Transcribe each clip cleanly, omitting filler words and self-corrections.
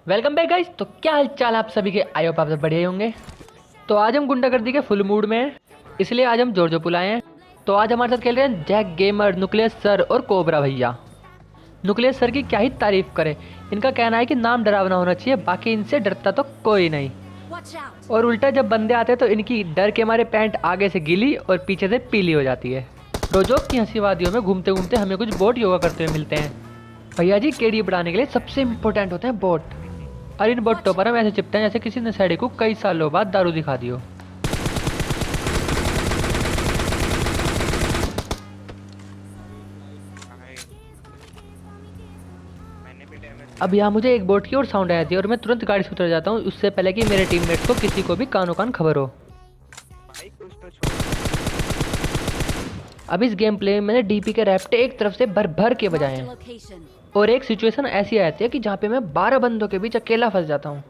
Welcome back guys. तो क्या हाल चाल आप सभी के, आई होप आप सब बढ़िया ही होंगे। तो आज हम गुंडागर्दी के फुल मूड में हैं, इसलिए आज हम जोरजो पुलाए हैं। तो आज हमारे साथ खेल रहे हैं जैक गेमर, न्यूक्लियस सर और कोबरा भैया। न्यूक्लियस सर की क्या ही तारीफ करें, इनका कहना है कि नाम डरावना होना चाहिए, बाकी इनसे डरता तो कोई नहीं। और उल्टा जब बंदे आते हैं तो इनकी डर के हमारे पैंट आगे से गीली और पीछे से पीली हो जाती है। रोजोक की हंसी वादियों में घूमते घूमते हमें कुछ बोट योगा करते हुए मिलते हैं। भैया जी, केडी बढ़ाने के लिए सबसे इम्पोर्टेंट होते हैं बोट, और इन बोटों पर हम ऐसे चिपटे हैं जैसे किसी नशेड़ी को कई सालों बाद दारू दिखा दियो। अब यहाँ मुझे एक बोट की और साउंड आई थी और मैं तुरंत गाड़ी से उतर जाता हूँ, उससे पहले कि मेरे टीममेट्स को किसी को भी कानो कान खबर हो। अब इस गेम प्ले में मैंने डीपी के रैप्टे एक तरफ से भर भर के बजाए हैं, और एक सिचुएशन ऐसी आती है कि जहाँ पे मैं 12 बंदों के बीच अकेला फंस जाता हूँ।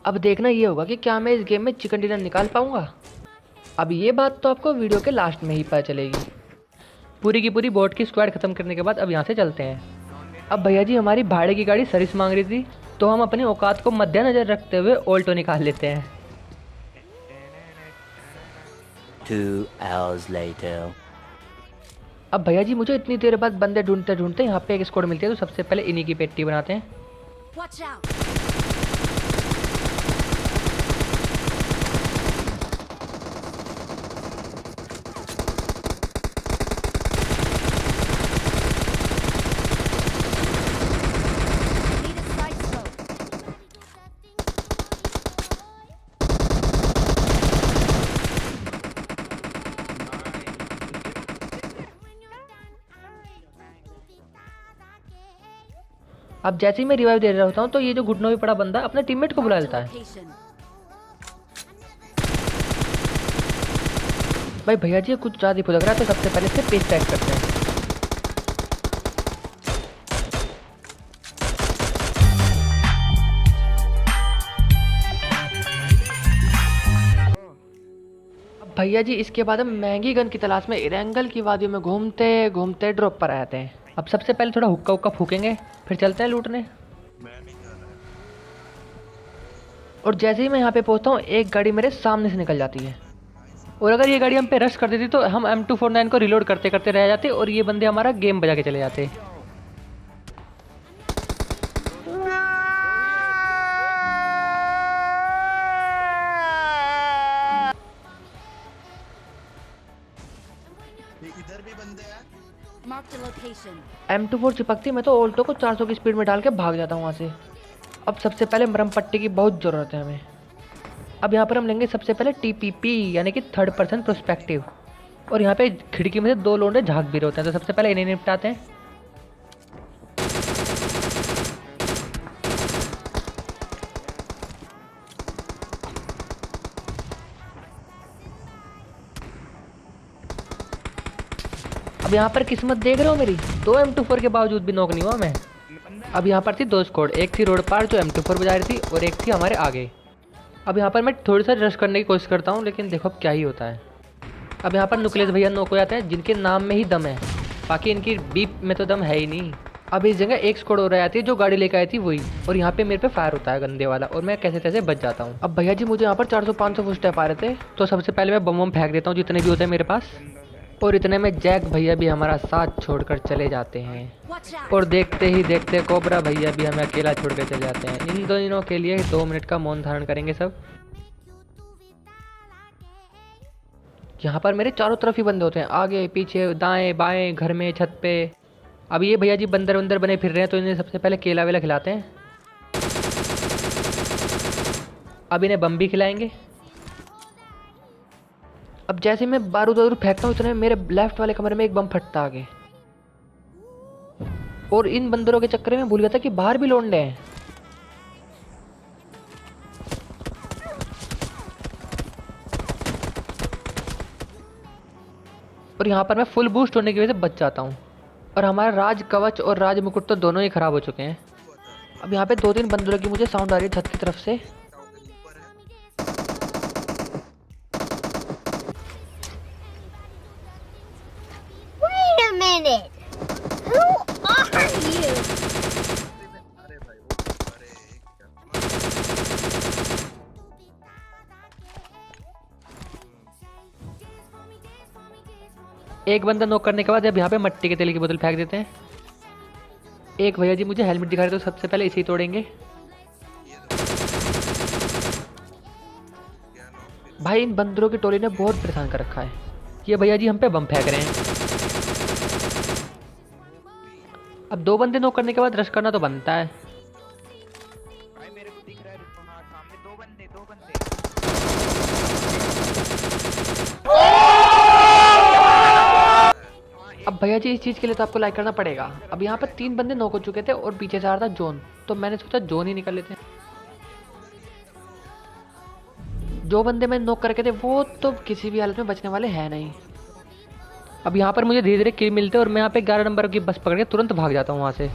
अब देखना ये होगा कि क्या मैं इस गेम में चिकन डिनर निकाल पाऊंगा। अब ये बात तो आपको वीडियो के लास्ट में ही पता चलेगी। पूरी की पूरी बोट की स्क्वाड खत्म करने के बाद अब यहाँ से चलते हैं। अब भैया जी, हमारी भाड़े की गाड़ी सर्विस मांग रही थी, तो हम अपनी औकात को मद्देनजर रखते हुए ऑल्टो निकाल लेते हैं। 2 hours later. अब भैया जी, मुझे इतनी देर बाद बंदे ढूंढते ढूंढते यहाँ पे एक स्क्वाड मिलती है, तो सबसे पहले इन्हीं की पेटी बनाते हैं। Watch out! Need a sight scope. अब जैसे ही मैं रिवाइव दे रहा होता हूँ तो ये जो घुटनों में पड़ा बंदा अपने टीममेट को बुला Marked लेता a है। location. भाई भैया जी, ये कुछ ज़्यादा ही फुदक रहा है, तो सबसे पहले इसे पेज पैक करते हैं। अब भैया जी, इसके बाद हम महंगी गन की तलाश में इरेंगल की वादियों में घूमते घूमते ड्रॉप पर आते हैं। अब सबसे पहले थोड़ा हुक्का हुक्का फूकेंगे, फिर चलते हैं लूटने। और जैसे ही मैं यहाँ पे पहुँचता हूँ, एक गाड़ी मेरे सामने से निकल जाती है, और अगर ये गाड़ी हम पे रश कर देती तो हम M249 को रिलोड करते करते रह जाते और ये बंदे हमारा गेम बजा के चले जाते। इधर भी बंदे हैं। Marked a location. M24 चिपकती, मैं तो ऑल्टो को 400 की स्पीड में डाल के भाग जाता हूँ वहाँ से। अब सबसे पहले मरम पट्टी की बहुत ज़रूरत है हमें। अब यहाँ पर हम लेंगे सबसे पहले TPP यानी कि थर्ड पर्सन प्रोस्पेक्टिव, और यहाँ पे खिड़की में से 2 लोंडे झाँक भी रहे होते हैं, तो सबसे पहले इन्हें निपटाते हैं। अब यहाँ पर किस्मत देख रहे हो मेरी, 2 M24 के बावजूद भी नॉक नहीं हुआ मैं। अब यहाँ पर थी 2 स्क्वाड, एक थी रोड पार जो M24 बजा रही थी, और एक थी हमारे आगे। अब यहाँ पर मैं थोड़ी सा रश करने की कोशिश करता हूँ, लेकिन देखो अब क्या ही होता है। अब यहाँ पर न्यूक्लियस भैया नॉक हो जाते हैं, जिनके नाम में ही दम है, बाकी इनकी बीप में तो दम है ही नहीं। अब इस जगह एक स्क्वाड और आती है जो गाड़ी लेकर आई थी वही, और यहाँ पे मेरे पे फायर होता है गंदे वाला, और मैं कैसे तैसे बच जाता हूँ। अब भैया जी, मुझे यहाँ पर 400-500 फुट स्टेप आ रहे थे, तो सबसे पहले मैं बम फेंक देता हूँ जितने भी होते हैं मेरे पास, और इतने में जैक भैया भी हमारा साथ छोड़कर चले जाते हैं। Watch out! और देखते ही देखते कोबरा भैया भी हमें अकेला छोड़कर चले जाते हैं। इन दोनों के लिए 2 मिनट का मौन धारण करेंगे सब। यहाँ पर मेरे चारों तरफ ही बंदे होते हैं, आगे पीछे दाएं बाएं, घर में, छत पे। अब ये भैया जी बंदर वंदर बने फिर रहे हैं, तो इन्हें सबसे पहले केला वेला खिलाते हैं। अब इन्हें बम भी खिलाएंगे। अब जैसे मैं बारूद वारूद फेंकता हूँ, इतने मेरे लेफ्ट वाले कमरे में एक बम फटता आगे, और इन बंदरों के चक्कर में भूल गया था कि बाहर भी लौंडे हैं। और यहाँ पर मैं फुल बूस्ट होने की वजह से बच जाता हूँ, और हमारा राज कवच और राज मुकुट तो दोनों ही खराब हो चुके हैं। अब यहाँ पे 2-3 बंदरों की मुझे साउंड आ रही है छत की तरफ से। Wait a minute. Who are you? अरे भाई वो अरे क्या एक बंदा नॉक करने के बाद अब यहाँ पे मट्टी के तेल की बोतल फेंक देते हैं। एक भैया जी मुझे हेलमेट दिखा रहे, तो सबसे पहले इसे ही तोड़ेंगे। भाई इन बंदरों की टोली ने बहुत परेशान कर रखा है। ये भैया जी हम पे बम फेंक रहे हैं। अब 2 बंदे नॉक करने के बाद रश करना तो बनता है। भाई मेरे को दिख रहा है, रुको। हाँ सामने 2 बंदे। अब भैया जी इस चीज़ के लिए तो आपको लाइक करना पड़ेगा। अब यहाँ पर 3 बंदे नॉक हो चुके थे और पीछे से आ रहा था जोन, तो मैंने सोचा जोन ही निकल लेते हैं। जो बंदे मैंने नॉक करके थे वो तो किसी भी हालत में बचने वाले हैं नहीं। अब यहाँ पर मुझे धीरे धीरे किल मिलते हैं और मैं यहाँ पे 11 नंबर की बस पकड़ के तुरंत भाग जाता हूँ वहाँ से।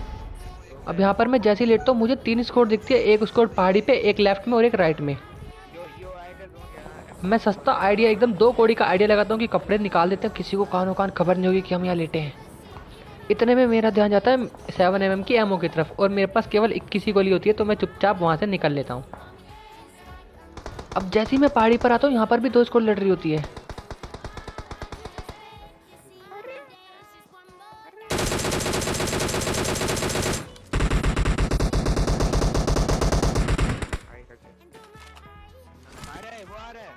अब यहाँ पर मैं जैसे ही लेटता हूँ मुझे 3 स्क्वाड दिखती है, एक स्क्वाड पहाड़ी पे, एक लेफ्ट में और एक राइट में। मैं सस्ता आइडिया, एकदम 2 कौड़ी का आइडिया लगाता हूँ कि कपड़े निकाल देते हैं, किसी को कानो कान खबर नहीं होगी कि हम यहाँ लेटे हैं। इतने में मेरा ध्यान जाता है 7mm की एमओ की तरफ और मेरे पास केवल 21 ही गोली होती है, तो मैं चुपचाप वहाँ से निकल लेता हूँ। अब जैसे ही मैं पहाड़ी पर आता हूँ यहाँ पर भी 2 स्क्वाड लड़ रही होती है। वो आ रहा है।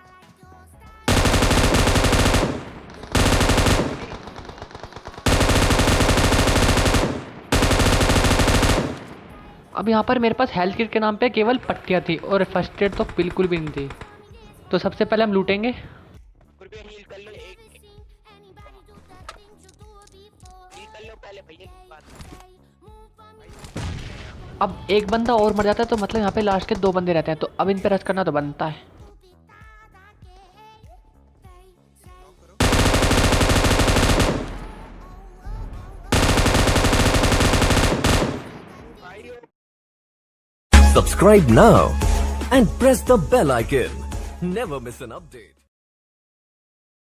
अब यहाँ पर मेरे पास हेल्थ किट के नाम पे केवल पट्टियाँ थी और फर्स्ट एड तो बिल्कुल भी नहीं थी। तो सबसे पहले हम लूटेंगे। कृपया हील कर लो, एक हील कर लो पहले भैया की बात। अब एक बंदा और मर जाता है, तो मतलब यहाँ पे लास्ट के 2 बंदे रहते हैं, तो अब इन पे रश करना तो बनता है। Subscribe now and press the bell icon. Never miss an update.